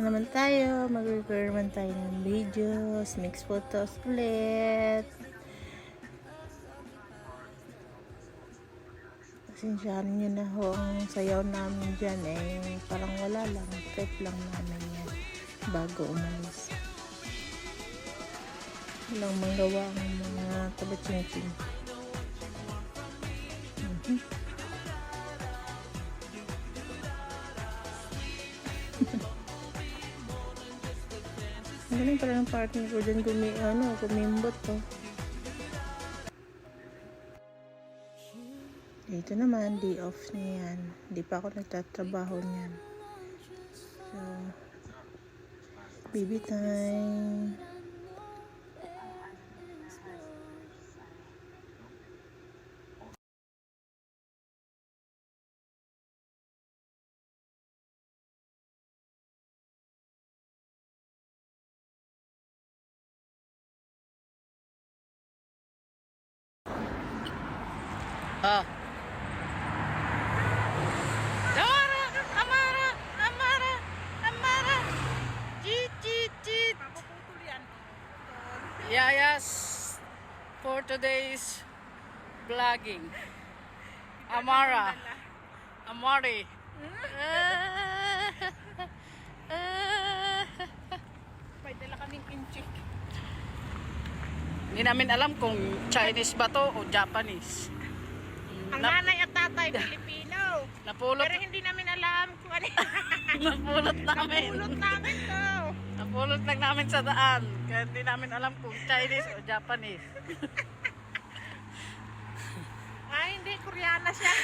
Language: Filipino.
naman tayo. Mag-record naman tayo ng videos, mix photos ulit. Pasensyahan nyo na ho, ang sayaw namin dyan parang wala lang. Trip lang namin yan bago umalis. Walang manggawa ang mga tabatsing-tsing. Galing pala ng partner ko dyan kumimbot to. Dito naman, day off niya yan. Hindi pa ako nagtatrabaho niyan. So, baby time. Oh. Amara. Cheat. Yeah, yes. For today's vlogging. Amari. May dala kaming kinchik. Hindi namin alam kung Chinese ba to o Japanese. Ang nanay at tatay, Pilipino. Napulot. Pero hindi namin alam kung ano. Napulot namin. Napulot namin to. Napulot lang namin sa daan. Kaya hindi namin alam kung Chinese o Japanese. Ay, hindi. Koreana siya.